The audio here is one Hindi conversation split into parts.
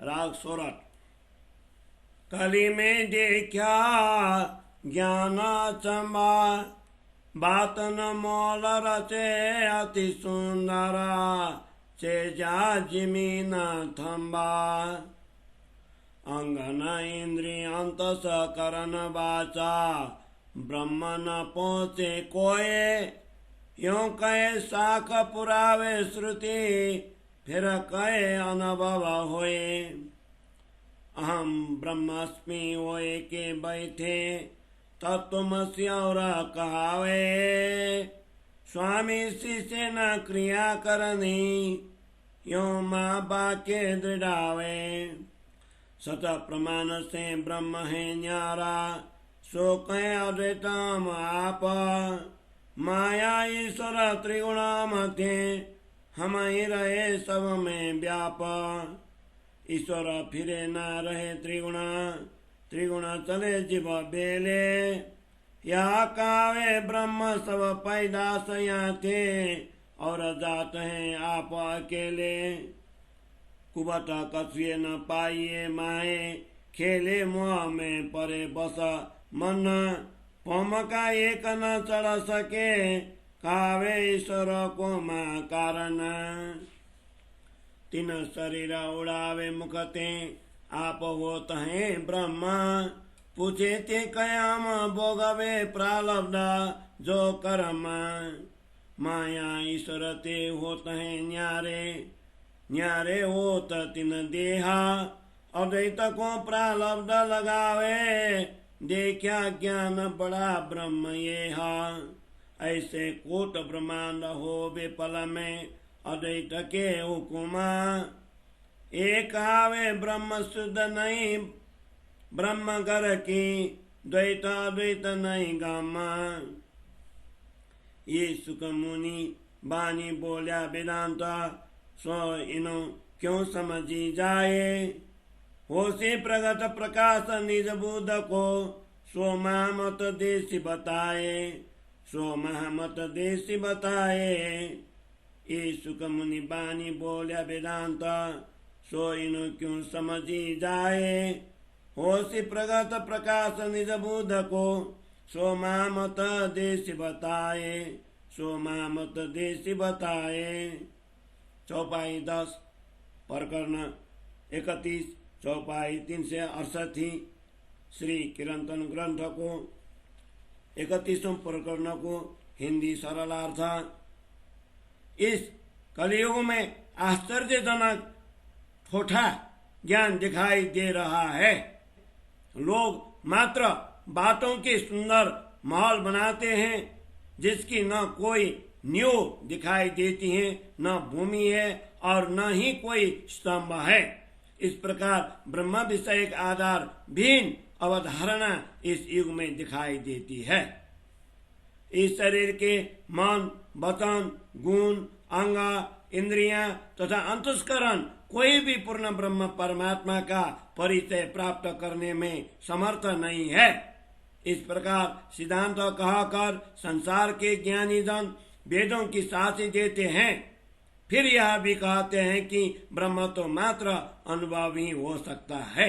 राग सोरठ। कली में देखा ज्ञान चंबा, बात न मोल रचे अति सुंदरा, चेजा जिमीन थम्बा। अंगन इंद्रिय अंत सकरण बाचा, ब्रह्म न पहुँचे कोय। यों कहे साख पुरावे श्रुति, फिर कहे अनुभव होए। अहम ब्रह्मास्मि होए के बैठे, तत्वमसि और कहावे। स्वामी शिष्य न क्रिया करनी, यों माँ बाके दृढ़ावे। सत प्रमाण से ब्रह्म है न्यारा, सो कहे अद्वैतम आप। माया ईश्वर त्रिगुण मध्य, हम ही रहे सब में व्याप। ईश्वर फिरे न रहे त्रिगुण, त्रिगुण चले जीव बेले। या कावे ब्रह्म सब पैदास यहाँ थे, और जात हैं आप अकेले। कुबत कछुए न पाइए माए, खेले मुँह में परे बस मन। पम का एक न चढ़ सके, कावे ईश्वर को माँ कारण। तीन शरीर उड़ावे मुखते, आप होत हैं ब्रह्म। पूछे ते कयाम भोगवे प्रारब्ध जो कर्म। माया ईश्वर ते होत हैं न्यारे, न्यारे होत तीन देहा। अद्वैत को प्रारब्ध लगावे, देखा ज्ञान बड़ा ब्रह्म ये हा। ऐसे कोट ब्रह्मांड हो विपल में, अद्वैत के हुकुमा। एक आवे ब्रह्म शुद्ध नहीं, ब्रह्म घर की द्वैत अद्वैत नहीं गामा। ये सुख मुनि बानी बोलिया वेदांत, सो इनो क्यों समझी जाए। होशी प्रगट प्रकाश निज बुध को, सो महामत देशी बताए। सो महामत देशी बताए। ये सुख मुनि बानी बोलिया वेदांत, सो इनो क्यों समझी जाए। होशी प्रगट प्रकाश निज बुध को, सो महामत देशी बताए। सो महामत देशी बताए। चौपाई 10 प्रकरण 31, चौपाई 368 श्री कीर्तन ग्रंथ को 31वें प्रकरण को हिंदी सरलार्थ। इस कलयुग में आश्चर्यजनक ठोठा ज्ञान दिखाई दे रहा है। लोग मात्र बातों के सुंदर महल बनाते हैं, जिसकी न कोई नींव दिखाई देती है, न भूमि है और न ही कोई स्तंभ है। इस प्रकार ब्रह्म विषयक आधार भिन्न अवधारणा इस युग में दिखाई देती है। इस शरीर के मन, वचन, गुण, अंग, इंद्रियां तथा अंतस्करण कोई भी पूर्ण ब्रह्म परमात्मा का परिचय प्राप्त करने में समर्थ नहीं है। इस प्रकार सिद्धांत कहकर संसार के ज्ञानी जन वेदों की साक्षी देते हैं, फिर यह भी कहते हैं कि ब्रह्म तो मात्र अनुभव ही हो सकता है।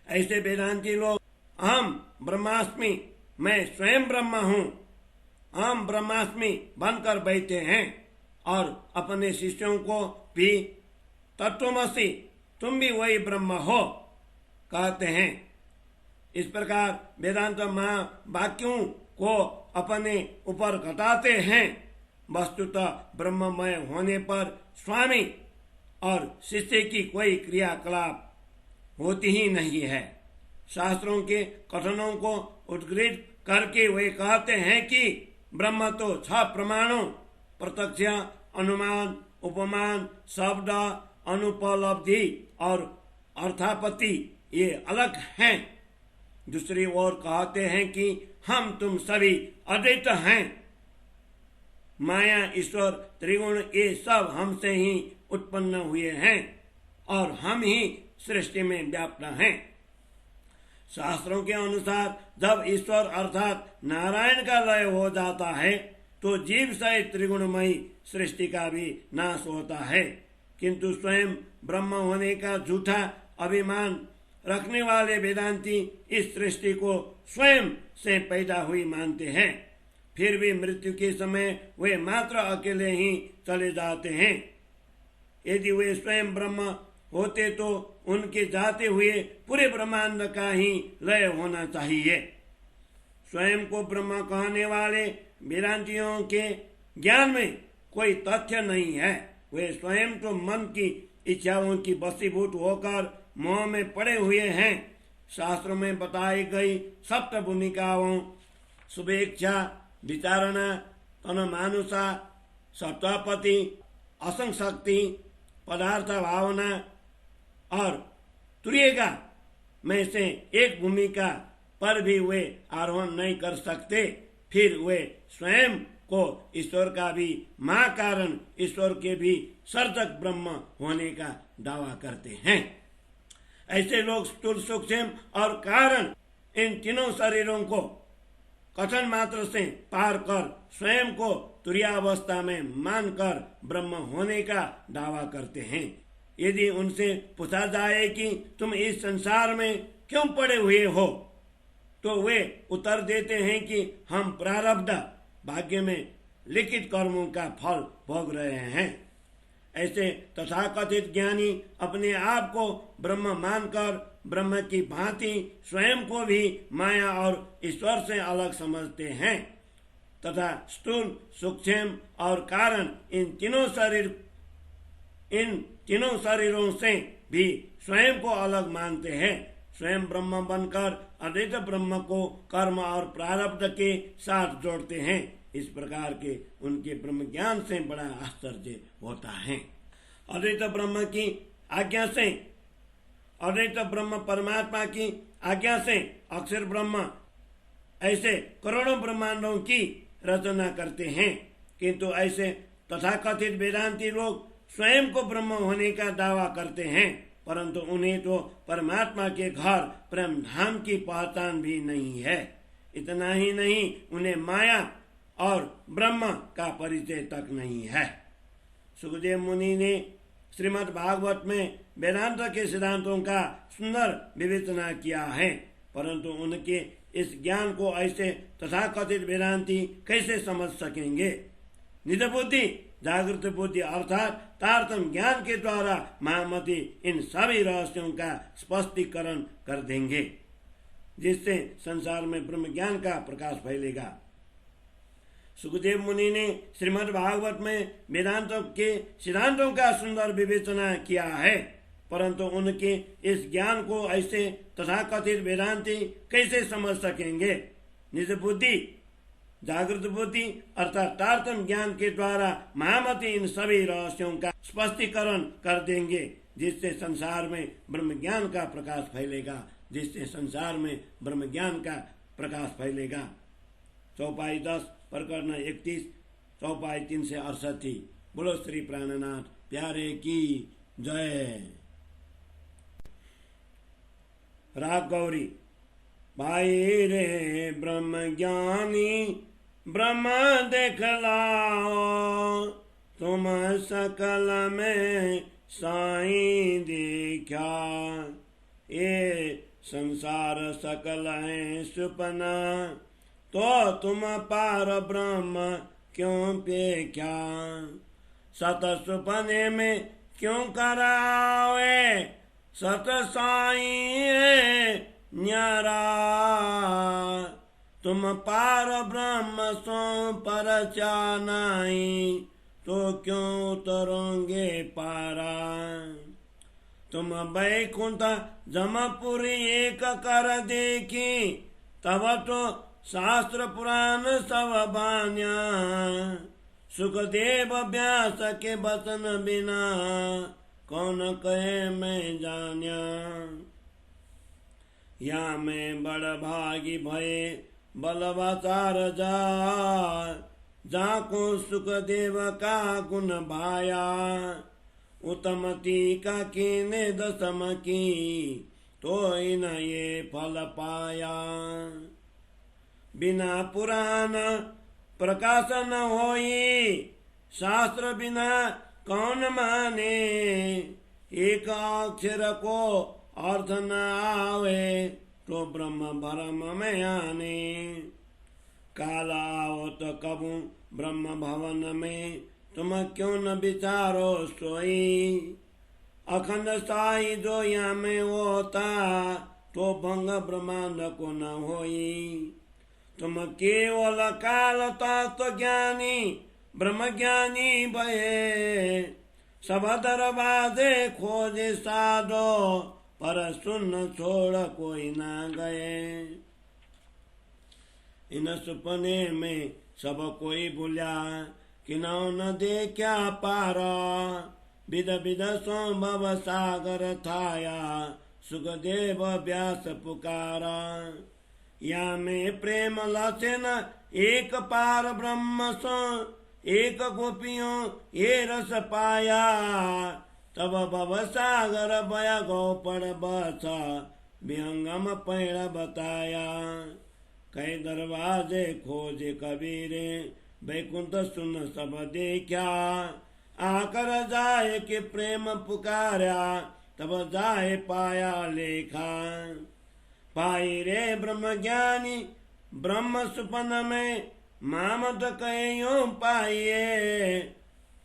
ऐसे वेदांती लोग अहम ब्रह्मास्मि, मैं स्वयं ब्रह्म हूँ, अहम ब्रह्मास्मि बनकर बैठे हैं और अपने शिष्यों को भी तत्वमसि, तुम भी वही ब्रह्म हो कहते हैं। इस प्रकार वेदांत महावाक्यों को अपने ऊपर घटाते हैं। वस्तुतः ब्रह्ममय होने पर स्वामी और शिष्य की कोई क्रियाकलाप होती ही नहीं है। शास्त्रों के कथनों को उद्धृत करके वे कहते हैं कि ब्रह्म तो 6 प्रमाणों प्रत्यक्ष, अनुमान, उपमान, शब्द, अनुपलब्धि और अर्थापत्ति ये अलग हैं। दूसरी ओर कहते हैं कि हम तुम सभी अद्वैत हैं। माया, ईश्वर, त्रिगुण ये सब हमसे ही उत्पन्न हुए हैं और हम ही सृष्टि में व्याप्त हैं। शास्त्रों के अनुसार जब ईश्वर अर्थात नारायण का लय हो जाता है तो जीव सहित त्रिगुणमयी सृष्टि का भी नाश होता है, किंतु स्वयं ब्रह्म होने का झूठा अभिमान रखने वाले वेदांती इस सृष्टि को स्वयं से पैदा हुई मानते हैं। फिर भी मृत्यु के समय वे मात्र अकेले ही चले जाते हैं। यदि वे स्वयं ब्रह्म होते तो उनके जाते हुए पूरे ब्रह्मांड का ही लय होना चाहिए। स्वयं को ब्रह्म कहने वाले वेदांतियों के ज्ञान में कोई तथ्य नहीं है। वे स्वयं तो मन की इच्छाओं की वशीभूत होकर मोह में पड़े हुए हैं। शास्त्रों में बताई गई सप्त भूमिकाओं शुभेच्छा, विचारणा, तनमानुषा, सत्वापति, असंशक्ति, पदार्थ भावना और तुर्येगा में से एक भूमिका पर भी वे आरोहण नहीं कर सकते। फिर वे स्वयं को ईश्वर का भी महाकारण, ईश्वर के भी सर्जक ब्रह्म होने का दावा करते हैं। ऐसे लोग स्थूल, सूक्ष्म और कारण इन तीनों शरीरों को कथन मात्र से पार कर स्वयं को तुरीयावस्था में मानकर ब्रह्म होने का दावा करते हैं। यदि उनसे पूछा जाए कि तुम इस संसार में क्यों पड़े हुए हो, तो वे उत्तर देते हैं कि हम प्रारब्ध भाग्य में लिखित कर्मों का फल भोग रहे हैं। ऐसे तथाकथित ज्ञानी अपने आप को ब्रह्म मानकर ब्रह्म की भांति स्वयं को भी माया और ईश्वर से अलग समझते हैं तथा स्थूल, सूक्ष्म और कारण इन तीनों शरीरों से भी स्वयं को अलग मानते हैं। स्वयं ब्रह्म बनकर अद्वैत ब्रह्म को कर्म और प्रारब्ध के साथ जोड़ते हैं। इस प्रकार के उनके ब्रह्म ज्ञान से बड़ा आश्चर्य होता है। अद्वैत ब्रह्म की आज्ञा से, अद्वैत ब्रह्म परमात्मा की आज्ञा से अक्षर ब्रह्म ऐसे करोड़ों ब्रह्मांडों की रचना करते हैं। किंतु ऐसे तथाकथित वेदांती लोग स्वयं को ब्रह्म होने का दावा करते हैं, परंतु उन्हें तो परमात्मा के घर प्रेम धाम की पहचान भी नहीं है। इतना ही नहीं, उन्हें माया और ब्रह्म का परिचय तक नहीं है। सुखदेव मुनि ने श्रीमद् भागवत में वेदांत के सिद्धांतों का सुंदर विवेचना किया है, परंतु उनके इस ज्ञान को ऐसे तथाकथित वेदांती कैसे समझ सकेंगे। निज बुद्धि, जागृत बुद्धि अर्थात तारतम ज्ञान के द्वारा महामति इन सभी रहस्यों का स्पष्टीकरण कर देंगे, जिससे संसार में ब्रह्म ज्ञान का प्रकाश फैलेगा। सुखदेव मुनि ने श्रीमद् भागवत में वेदांतों के सिद्धांतों का सुंदर विवेचना किया है, परंतु उनके इस ज्ञान को ऐसे तथाकथित वेदांती कैसे समझ सकेंगे। निज बुद्धि, जागृत बुद्धि अर्थात तारतम ज्ञान के द्वारा महामति इन सभी रहस्यों का स्पष्टीकरण कर देंगे, जिससे संसार में ब्रह्म ज्ञान का प्रकाश फैलेगा, जिससे संसार में ब्रह्म ज्ञान का प्रकाश फैलेगा। चौपाई 10 प्रकरण 31, चौपाई 3 से 68। बोलो श्री प्राणनाथ प्यारे की जय। राग गौरी। भाई रे ब्रह्म ज्ञानी ब्रह्म देखलाओ, तुम सकल में साईं देखा। ये संसार सकल है सुपना, तो तुम पार ब्रह्म क्यों पेख्या। सत सुपने में क्यों करावे, सत साईं न्यारा। तुम पार ब्रह्म सो पर चानाई, तो क्यों उतरोगे पारा। तुम बैकुंठ जमपुरी एक कर देखी, तब तो शास्त्र पुराण सब बान्या। सुखदेव व्यास के बचन बिना, कौन कहे मैं जान्या। या मैं बड़ भागी भये बलवाचार जाको सुखदेव का गुण भाया। उत्तम टीका कीने दसम की, तो इन ये फल पाया। बिना पुराण प्रकाश न होई, शास्त्र बिना कौन माने। एक अक्षर को अर्थ न आवे तो ब्रह्म भरम में आने। काल आओ तो कबू ब्रह्म भवन में तुम क्यों न विचारो सोई। अखंड स्थायी जो यहाँ में होता तो भंग ब्रह्मांड को न होई। तुम केवल काल तत्व ज्ञानी ब्रह्म ज्ञानी भये। सब दरवाजे खोजे साधो पर सुन छोड़ कोई ना गए। इन सपने में सब कोई भूला किन्हों न देखा पारा। विद विद संभव सागर थाया सुखदेव व्यास पुकारा। या में प्रेम लसन एक पार ब्रह्म सो एक गोपियों ये रस पाया। तब भव सागर बया गो पड़ बसा विहंगम पैड़ बताया। कई दरवाजे खोजे कबीरे बैकुंठ सुन सब देखा। आकर जाए कि प्रेम पुकारा तब जाए पाया लेखा। पाई रे ब्रह्म ज्ञानी ब्रह्म सुपन में मामद कहो पाइये।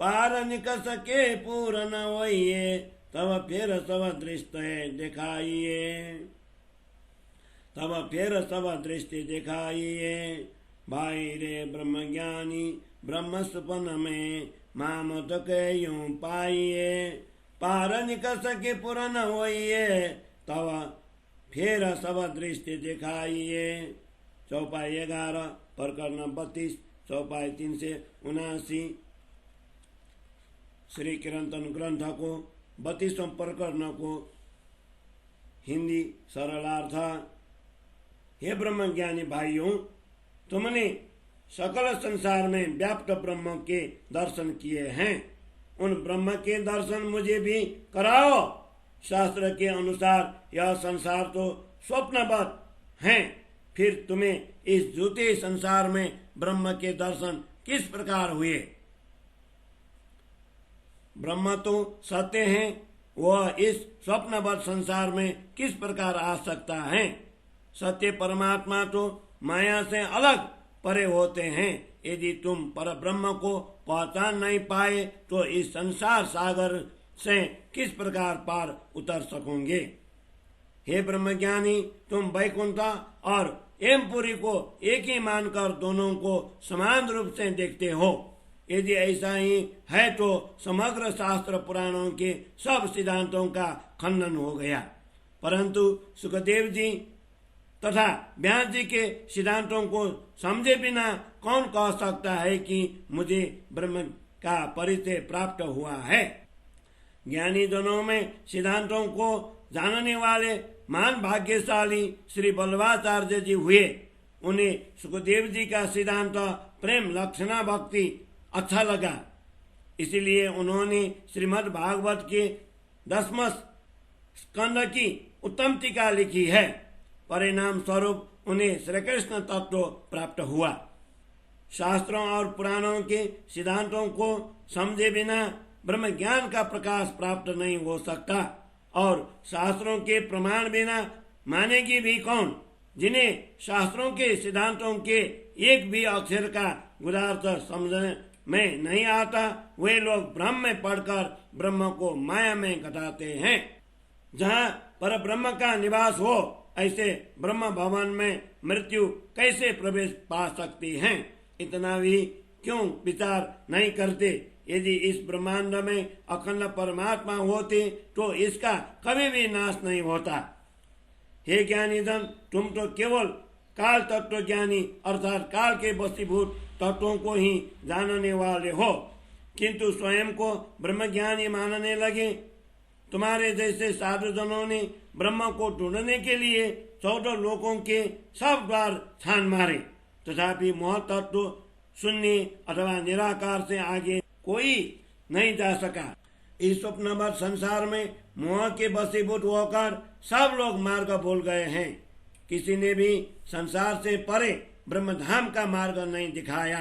पार निकस के पूरन होइए तब फिर सब दृष्टि दिखाइए। तब फिर सब दृष्टि दिखाइए। भाई रे ब्रह्म ज्ञानी ब्रह्म सुपन में मामद कहो पाइये। पार निकस के पूरन होइए तब फिर सब दृष्टि दिखाइए। चौपाई 11 प्रकरण 32 चौपाई 379 श्री कीर्तन ग्रंथ को 32वें प्रकरण को हिंदी सरलार्थ। हे ब्रह्म ज्ञानी भाइयों, तुमने सकल संसार में व्याप्त ब्रह्म के दर्शन किए हैं। उन ब्रह्म के दर्शन मुझे भी कराओ। शास्त्र के अनुसार यह संसार तो स्वप्नवत है। फिर तुम्हें इस झूठे संसार में ब्रह्म के दर्शन किस प्रकार हुए। ब्रह्म तो सत्य है, वह इस स्वप्नवत संसार में किस प्रकार आ सकता है। सत्य परमात्मा तो माया से अलग परे होते हैं। यदि तुम पर ब्रह्म को पहचान नहीं पाए तो इस संसार सागर से किस प्रकार पार उतर सकोगे। हे ब्रह्मज्ञानी, तुम वैकुंठ और एमपुरी को एक ही मानकर दोनों को समान रूप से देखते हो। यदि ऐसा ही है तो समग्र शास्त्र पुराणों के सब सिद्धांतों का खंडन हो गया। परंतु सुखदेव जी तथा व्यास जी के सिद्धांतों को समझे बिना कौन कह सकता है कि मुझे ब्रह्म का परिचय प्राप्त हुआ है। ज्ञानी जनों में सिद्धांतों को जानने वाले महान भाग्यशाली श्री बल्लभाचार्य जी हुए। उन्हें सुखदेव जी का सिद्धांत प्रेम लक्षणा भक्ति अच्छा लगा, इसलिए उन्होंने श्रीमद् भागवत के 10वें स्कंद की उत्तम टीका लिखी है। परिणाम स्वरूप उन्हें श्री कृष्ण तत्व प्राप्त हुआ। शास्त्रों और पुराणों के सिद्धांतों को समझे बिना ब्रह्म ज्ञान का प्रकाश प्राप्त नहीं हो सकता और शास्त्रों के प्रमाण बिना मानेगी भी कौन। जिन्हें शास्त्रों के सिद्धांतों के एक भी अक्षर का गुदार्थ समझने में नहीं आता, वे लोग ब्रह्म में पढ़कर ब्रह्म को माया में घटाते हैं। जहाँ पर ब्रह्म का निवास हो, ऐसे ब्रह्म भवन में मृत्यु कैसे प्रवेश पा सकती है, इतना भी क्यों विचार नहीं करते। यदि इस ब्रह्मांड में अखंड परमात्मा होते तो इसका कभी भी नाश नहीं होता। हे ज्ञानी जन, तुम तो केवल काल तत्व ज्ञानी अर्थात काल के वशीभूत तत्वों को ही जानने वाले हो, किंतु स्वयं को ब्रह्म ज्ञानी मानने लगे। तुम्हारे जैसे साधु जनों ने ब्रह्म को ढूंढने के लिए 14 लोकों के सब द्वार छान मारे, तथापि मोह तत्व शून्य अथवा निराकार से आगे कोई नहीं जा सका। इस स्वप्नवत संसार में मोह के वशीभूत होकर सब लोग मार्ग भूल गए हैं। किसी ने भी संसार से परे ब्रह्मधाम का मार्ग नहीं दिखाया।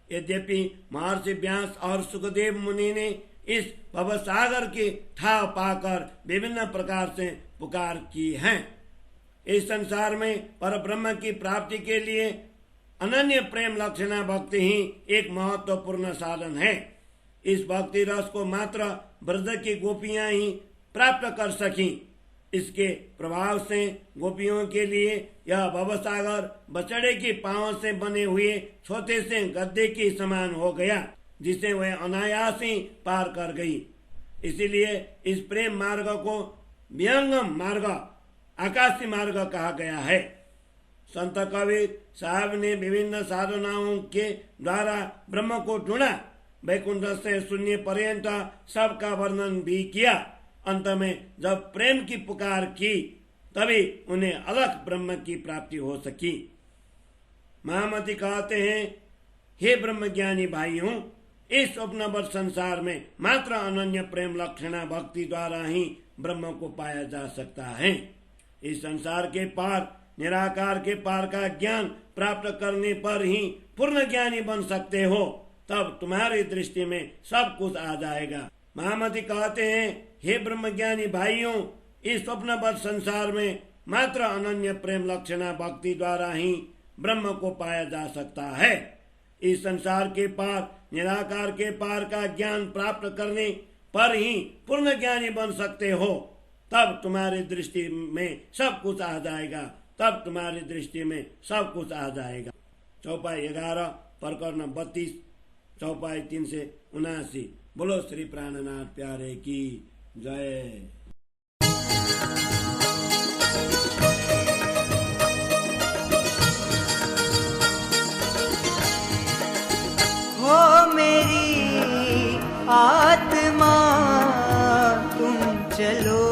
यद्यपि महर्षि व्यास और सुखदेव मुनि ने इस भवसागर की ठाव पाकर विभिन्न प्रकार से पुकार की है। इस संसार में पर ब्रह्म की प्राप्ति के लिए अनन्य प्रेम लक्षणा भक्ति ही एक महत्वपूर्ण साधन है। इस भक्ति रस को मात्र ब्रज की गोपियां ही प्राप्त कर सकी। इसके प्रभाव से गोपियों के लिए यह भवसागर बछड़े की पांव से बने हुए छोटे से गद्दे के समान हो गया, जिसे वह अनायास ही पार कर गई। इसीलिए इस प्रेम मार्ग को विहंगम मार्ग, आकाशी मार्ग कहा गया है। संत कबीर साहब ने विभिन्न साधनाओं के द्वारा ब्रह्म को ढूंढा, वैकुंठ से शून्य पर्यंत सबका वर्णन भी किया। अंत में जब प्रेम की पुकार की तभी उन्हें अलग ब्रह्म की प्राप्ति हो सकी। महामती कहते हैं, हे ब्रह्मज्ञानी भाइयों, इस स्वप्नवत संसार में मात्र अनन्य प्रेम लक्षणा भक्ति द्वारा ही ब्रह्म को पाया जा सकता है। इस संसार के पार, निराकार के पार का ज्ञान प्राप्त करने पर ही पूर्ण ज्ञानी बन सकते हो, तब तुम्हारी दृष्टि में सब कुछ आ जाएगा। महामती कहते हैं, हे ब्रह्मज्ञानी भाइयों, इस स्वप्नवत संसार में मात्र अनन्य प्रेम लक्षणा भक्ति द्वारा ही ब्रह्म को पाया जा सकता है। इस संसार के पार, निराकार के पार का ज्ञान प्राप्त करने पर ही पूर्ण ज्ञानी बन सकते हो, तब तुम्हारी दृष्टि में सब कुछ आ जाएगा, तब तुम्हारी दृष्टि में सब कुछ आ जाएगा। चौपाई 11 प्रकरण 32 चौपाई 3 से 79। बोलो श्री प्राणनाथ प्यारे की जय। हो मेरी आत्मा तुम चलो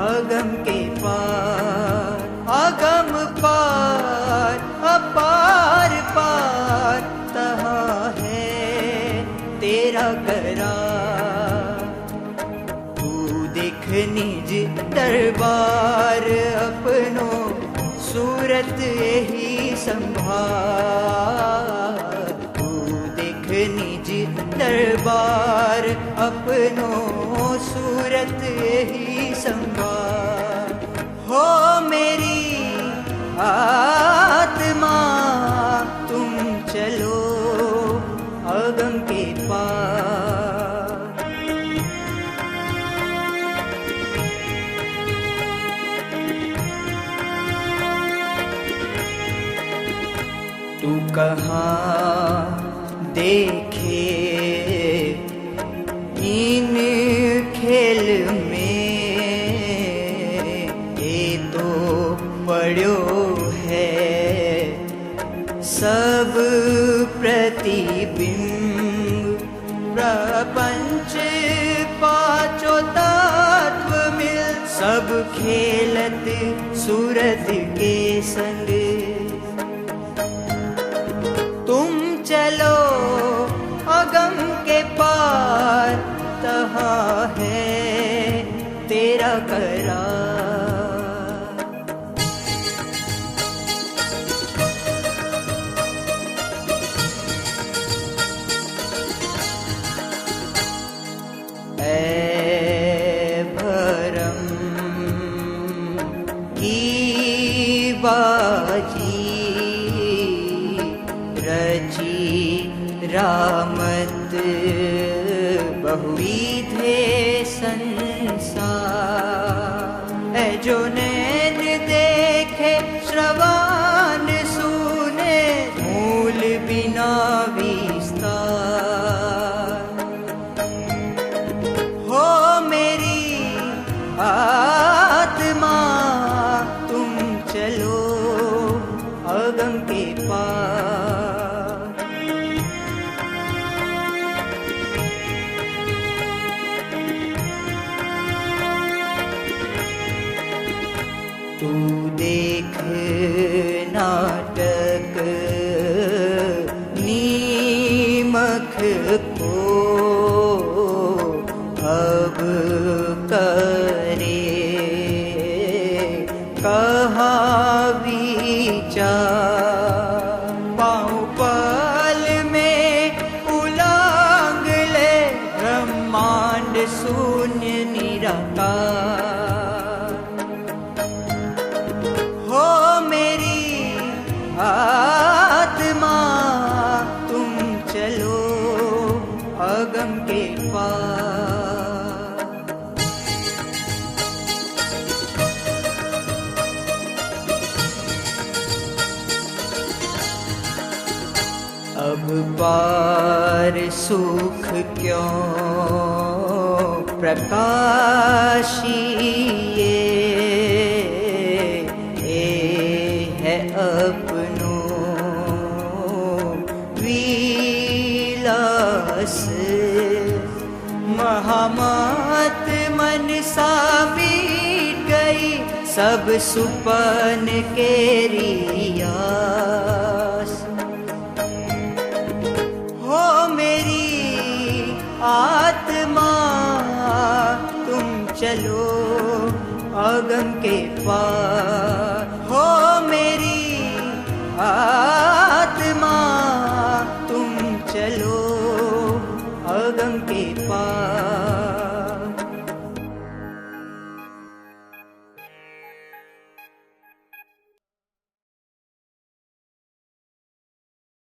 अगम के पार, अगम पार अपार पार तहाँ है तेरा करार। तू देख निज दरबार अपनों सूरत यही संभार। निज दरबार अपनों सूरत ही संभार। हो मेरी आत्मा तुम चलो अगम के पार। तू कहाँ देखे इन खेल में, ये तो पड़ो है सब प्रतिबिंब। प्रपंच पांचों तत्व मिल, सब खेलत सूरत के संग। तुम चलो अगम के पार, तहाँ है तेरा करार। ऐ भरम की बाजी रची रामत बहुविधे संसार। है जो नैन देखे श्रवण सुने, मूल बिना विस्तार। हो मेरी आत्मा तुम चलो अगम के पार। तू देख नाटक नीमक को अब करे कहाँ विचार। पाँव पल में उलांग ले ब्रह्म पार सुख क्यों प्रकाशी ये है अपनों विलास। महामात मन सा मीट गई सब सुपन के रियास। हो मेरी आत्मा तुम चलो अगम के पार। हो मेरी आत्मा तुम चलो अगम के पार।